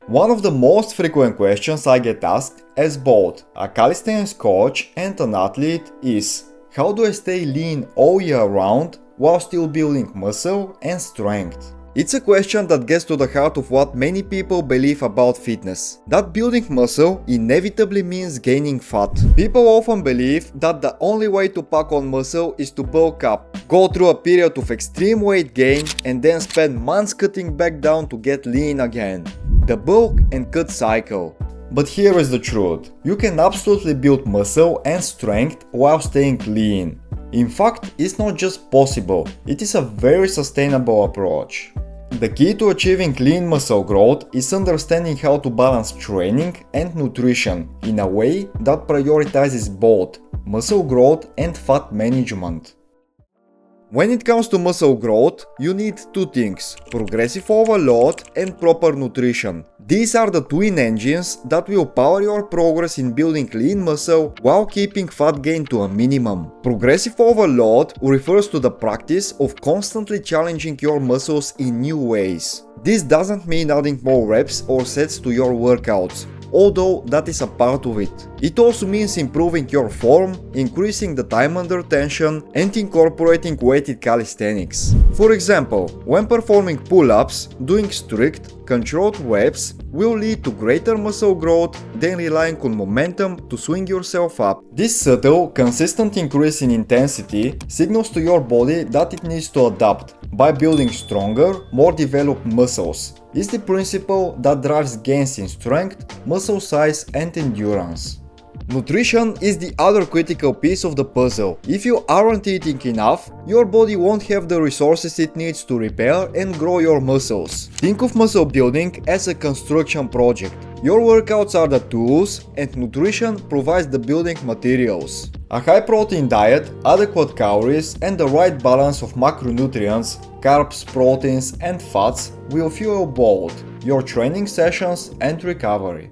One of the most frequent questions I get asked as both a calisthenics coach and an athlete is: how do I stay lean all year round while still building muscle and strength? It's a question that gets to the heart of what many people believe about fitness, that building muscle inevitably means gaining fat. People often believe that the only way to pack on muscle is to bulk up, go through a period of extreme weight gain, and then spend months cutting back down to get lean again. The bulk and cut cycle. But here is the truth: you can absolutely build muscle and strength while staying lean. In fact, it's not just possible, it is a very sustainable approach. The key to achieving lean muscle growth is understanding how to balance training and nutrition in a way that prioritizes both muscle growth and fat management. When it comes to muscle growth, you need two things: progressive overload and proper nutrition. These are the twin engines that will power your progress in building lean muscle while keeping fat gain to a minimum. Progressive overload refers to the practice of constantly challenging your muscles in new ways. This doesn't mean adding more reps or sets to your workouts, although that is a part of it. It also means improving your form, increasing the time under tension, and incorporating weighted calisthenics. For example, when performing pull-ups, doing strict, controlled reps will lead to greater muscle growth than relying on momentum to swing yourself up. This subtle, consistent increase in intensity signals to your body that it needs to adapt by building stronger, more developed muscles. It's the principle that drives gains in strength, muscle size, and endurance. Nutrition is the other critical piece of the puzzle. If you aren't eating enough, your body won't have the resources it needs to repair and grow your muscles. Think of muscle building as a construction project. Your workouts are the tools, and nutrition provides the building materials. A high-protein diet, adequate calories, and the right balance of macronutrients, carbs, proteins, and fats will fuel both your training sessions and recovery.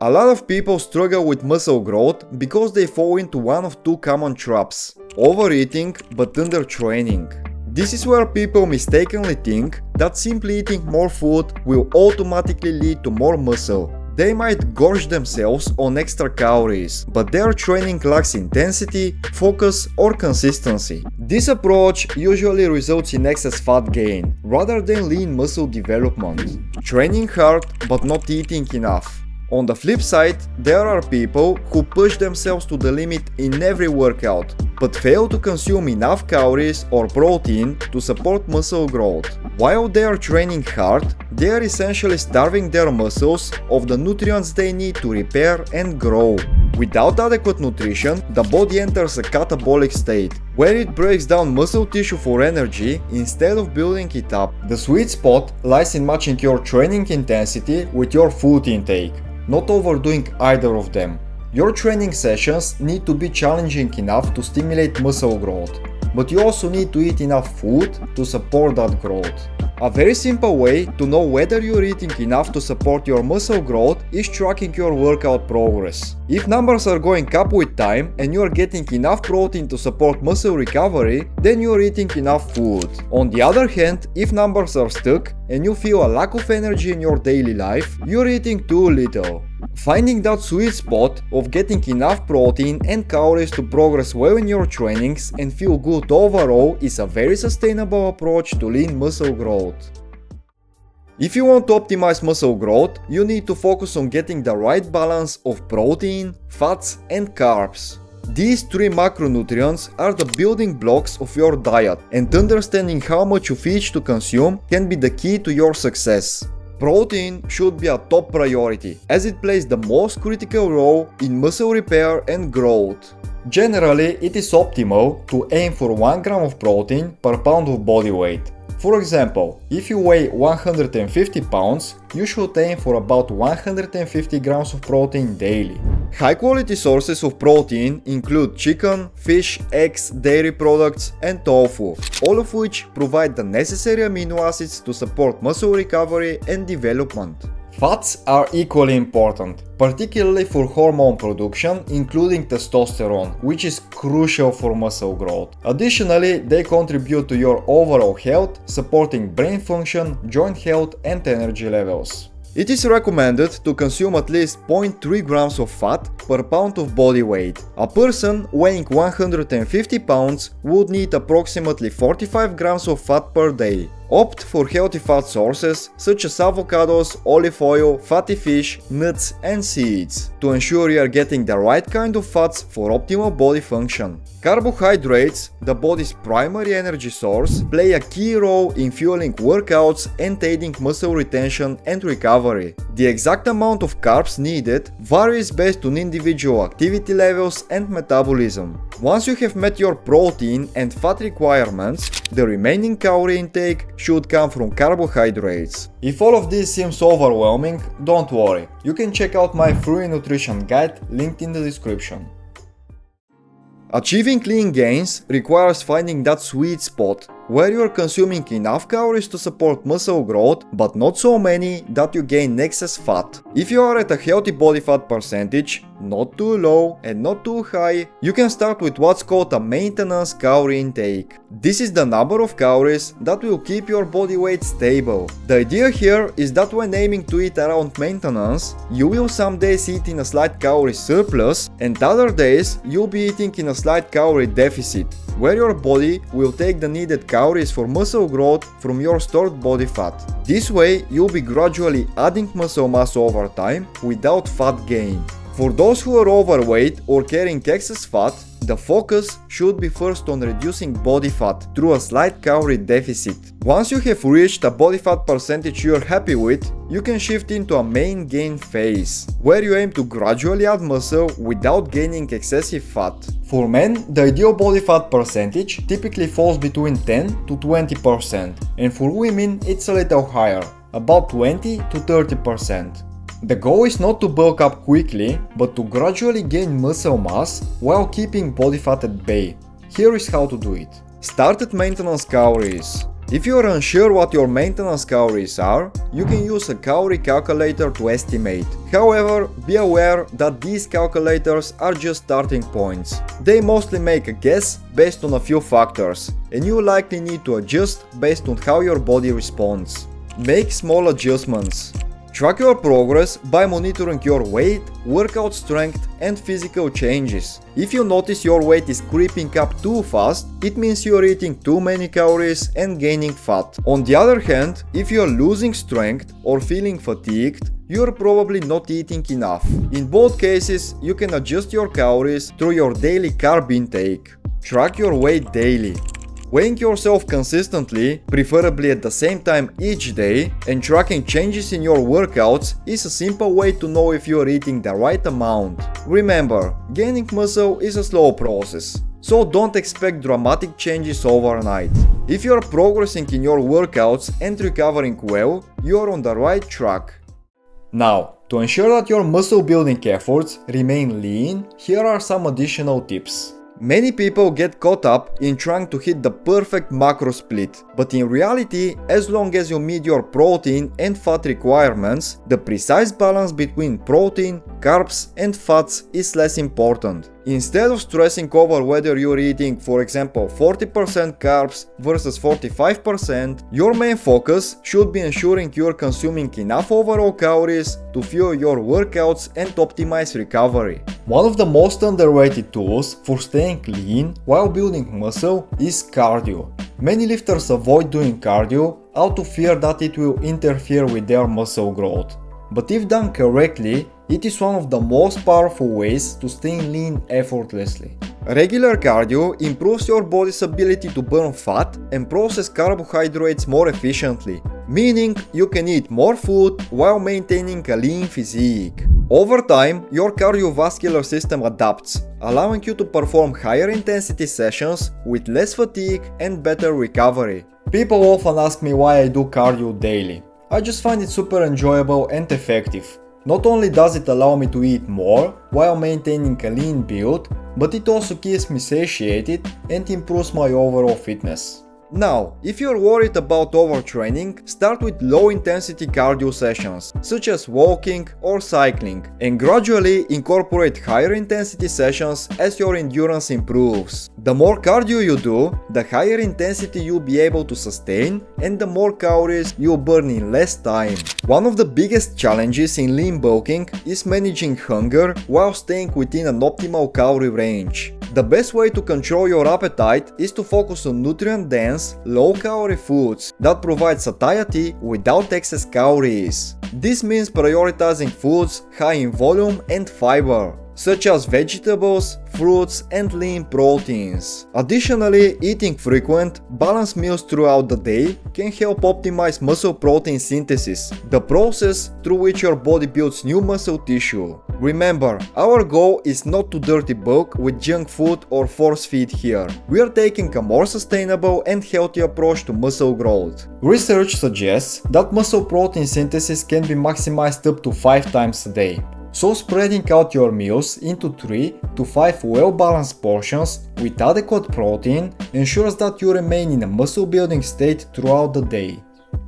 A lot of people struggle with muscle growth because they fall into one of two common traps: overeating but undertraining. This is where people mistakenly think that simply eating more food will automatically lead to more muscle. They might gorge themselves on extra calories, but their training lacks intensity, focus, or consistency. This approach usually results in excess fat gain, rather than lean muscle development. Training hard but not eating enough. On the flip side, there are people who push themselves to the limit in every workout, but fail to consume enough calories or protein to support muscle growth. While they are training hard, they are essentially starving their muscles of the nutrients they need to repair and grow. Without adequate nutrition, the body enters a catabolic state, where it breaks down muscle tissue for energy instead of building it up. The sweet spot lies in matching your training intensity with your food intake, not overdoing either of them. Your training sessions need to be challenging enough to stimulate muscle growth, but you also need to eat enough food to support that growth. A very simple way to know whether you're eating enough to support your muscle growth is tracking your workout progress. If numbers are going up with time and you're getting enough protein to support muscle recovery, then you're eating enough food. On the other hand, if numbers are stuck and you feel a lack of energy in your daily life, you're eating too little. Finding that sweet spot of getting enough protein and calories to progress well in your trainings and feel good overall is a very sustainable approach to lean muscle growth. If you want to optimize muscle growth, you need to focus on getting the right balance of protein, fats, and carbs. These three macronutrients are the building blocks of your diet, and understanding how much of each to consume can be the key to your success. Protein should be a top priority, as it plays the most critical role in muscle repair and growth. Generally, it is optimal to aim for 1 gram of protein per pound of body weight. For example, if you weigh 150 pounds, you should aim for about 150 grams of protein daily. High quality sources of protein include chicken, fish, eggs, dairy products, and tofu, all of which provide the necessary amino acids to support muscle recovery and development. Fats are equally important, particularly for hormone production, including testosterone, which is crucial for muscle growth. Additionally, they contribute to your overall health, supporting brain function, joint health, and energy levels. It is recommended to consume at least 0.3 grams of fat per pound of body weight. A person weighing 150 pounds would need approximately 45 grams of fat per day. Opt for healthy fat sources such as avocados, olive oil, fatty fish, nuts, and seeds to ensure you are getting the right kind of fats for optimal body function. Carbohydrates, the body's primary energy source, play a key role in fueling workouts and aiding muscle retention and recovery. The exact amount of carbs needed varies based on individual activity levels and metabolism. Once you have met your protein and fat requirements, the remaining calorie intake should come from carbohydrates. If all of this seems overwhelming, don't worry. You can check out my free nutrition guide linked in the description. Achieving lean gains requires finding that sweet spot where you are consuming enough calories to support muscle growth, but not so many that you gain excess fat. If you are at a healthy body fat percentage, not too low and not too high, you can start with what's called a maintenance calorie intake. This is the number of calories that will keep your body weight stable. The idea here is that when aiming to eat around maintenance, you will some days eat in a slight calorie surplus, and other days you'll be eating in a slight calorie deficit, where your body will take the needed calories for muscle growth from your stored body fat. This way, you'll be gradually adding muscle mass over time without fat gain. For those who are overweight or carrying excess fat, the focus should be first on reducing body fat through a slight calorie deficit. Once you have reached a body fat percentage you are happy with, you can shift into a main gain phase, where you aim to gradually add muscle without gaining excessive fat. For men, the ideal body fat percentage typically falls between 10 to 20%, and for women it's a little higher, about 20 to 30%. The goal is not to bulk up quickly, but to gradually gain muscle mass while keeping body fat at bay. Here is how to do it. Start at maintenance calories. If you are unsure what your maintenance calories are, you can use a calorie calculator to estimate. However, be aware that these calculators are just starting points. They mostly make a guess based on a few factors, and you likely need to adjust based on how your body responds. Make small adjustments. Track your progress by monitoring your weight, workout strength, and physical changes. If you notice your weight is creeping up too fast, it means you are eating too many calories and gaining fat. On the other hand, if you are losing strength or feeling fatigued, you are probably not eating enough. In both cases, you can adjust your calories through your daily carb intake. Track your weight daily. Weighing yourself consistently, preferably at the same time each day, and tracking changes in your workouts is a simple way to know if you are eating the right amount. Remember, gaining muscle is a slow process, so don't expect dramatic changes overnight. If you are progressing in your workouts and recovering well, you are on the right track. Now, to ensure that your muscle building efforts remain lean, here are some additional tips. Many people get caught up in trying to hit the perfect macro split, but in reality, as long as you meet your protein and fat requirements, the precise balance between protein, carbs, and fats is less important. Instead of stressing over whether you're eating, for example, 40% carbs versus 45%, your main focus should be ensuring you're consuming enough overall calories to fuel your workouts and optimize recovery. One of the most underrated tools for staying lean while building muscle is cardio. Many lifters avoid doing cardio out of fear that it will interfere with their muscle growth. But if done correctly, it is one of the most powerful ways to stay lean effortlessly. Regular cardio improves your body's ability to burn fat and process carbohydrates more efficiently, meaning you can eat more food while maintaining a lean physique. Over time, your cardiovascular system adapts, allowing you to perform higher intensity sessions with less fatigue and better recovery. People often ask me why I do cardio daily. I just find it super enjoyable and effective. Not only does it allow me to eat more while maintaining a lean build, but it also keeps me satiated and improves my overall fitness. Now, if you're worried about overtraining, start with low-intensity cardio sessions, such as walking or cycling, and gradually incorporate higher intensity sessions as your endurance improves. The more cardio you do, the higher intensity you'll be able to sustain, and the more calories you'll burn in less time. One of the biggest challenges in lean bulking is managing hunger while staying within an optimal calorie range. The best way to control your appetite is to focus on nutrient-dense, low-calorie foods that provide satiety without excess calories. This means prioritizing foods high in volume and fiber, such as vegetables, fruits, and lean proteins. Additionally, eating frequent, balanced meals throughout the day can help optimize muscle protein synthesis, the process through which your body builds new muscle tissue. Remember, our goal is not to dirty bulk with junk food or force feed here. We are taking a more sustainable and healthy approach to muscle growth. Research suggests that muscle protein synthesis can be maximized up to 5 times a day. So spreading out your meals into 3 to 5 well-balanced portions with adequate protein ensures that you remain in a muscle building state throughout the day.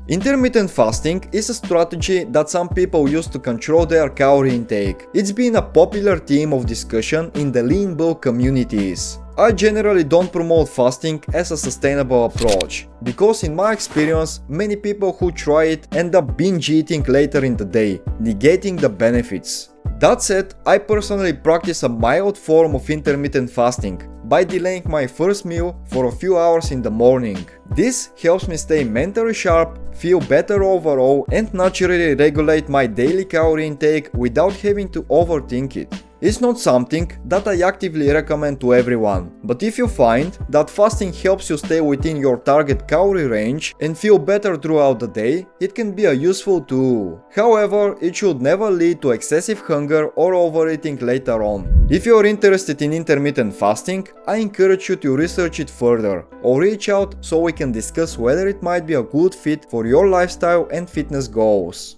Intermittent fasting is a strategy that some people use to control their calorie intake. It's been a popular theme of discussion in the lean bulk communities. I generally don't promote fasting as a sustainable approach, because in my experience, many people who try it end up binge eating later in the day, negating the benefits. That said, I personally practice a mild form of intermittent fasting by delaying my first meal for a few hours in the morning. This helps me stay mentally sharp, feel better overall, and naturally regulate my daily calorie intake without having to overthink it. It's not something that I actively recommend to everyone, but if you find that fasting helps you stay within your target calorie range and feel better throughout the day, it can be a useful tool. However, it should never lead to excessive hunger or overeating later on. If you're interested in intermittent fasting, I encourage you to research it further or reach out so we can discuss whether it might be a good fit for your lifestyle and fitness goals.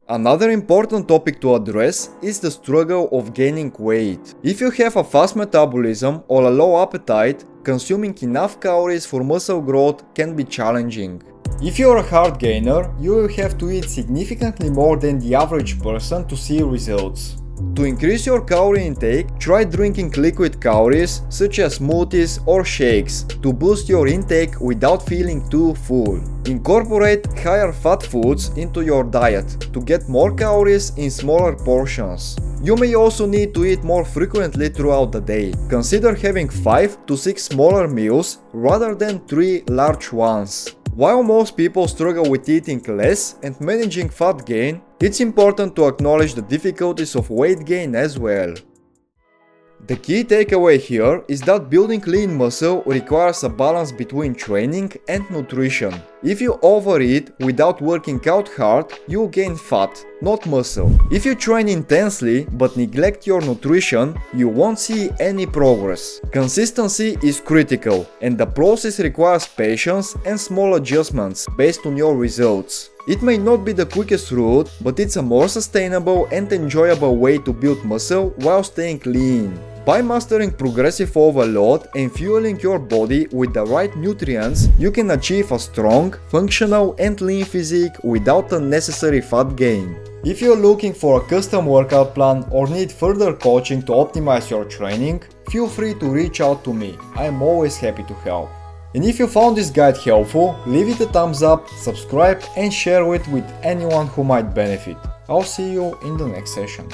Another important topic to address is the struggle of gaining weight. If you have a fast metabolism or a low appetite, consuming enough calories for muscle growth can be challenging. If you're a hard gainer, you will have to eat significantly more than the average person to see results. To increase your calorie intake, try drinking liquid calories such as smoothies or shakes to boost your intake without feeling too full. Incorporate higher fat foods into your diet to get more calories in smaller portions. You may also need to eat more frequently throughout the day. Consider having 5 to 6 smaller meals rather than 3 large ones. While most people struggle with eating less and managing fat gain, it's important to acknowledge the difficulties of weight gain as well. The key takeaway here is that building lean muscle requires a balance between training and nutrition. If you overeat without working out hard, you'll gain fat, not muscle. If you train intensely but neglect your nutrition, you won't see any progress. Consistency is critical, and the process requires patience and small adjustments based on your results. It may not be the quickest route, but it's a more sustainable and enjoyable way to build muscle while staying lean. By mastering progressive overload and fueling your body with the right nutrients, you can achieve a strong, functional and lean physique without unnecessary fat gain. If you're looking for a custom workout plan or need further coaching to optimize your training, feel free to reach out to me. I am always happy to help. And if you found this guide helpful, leave it a thumbs up, subscribe and share it with anyone who might benefit. I'll see you in the next session.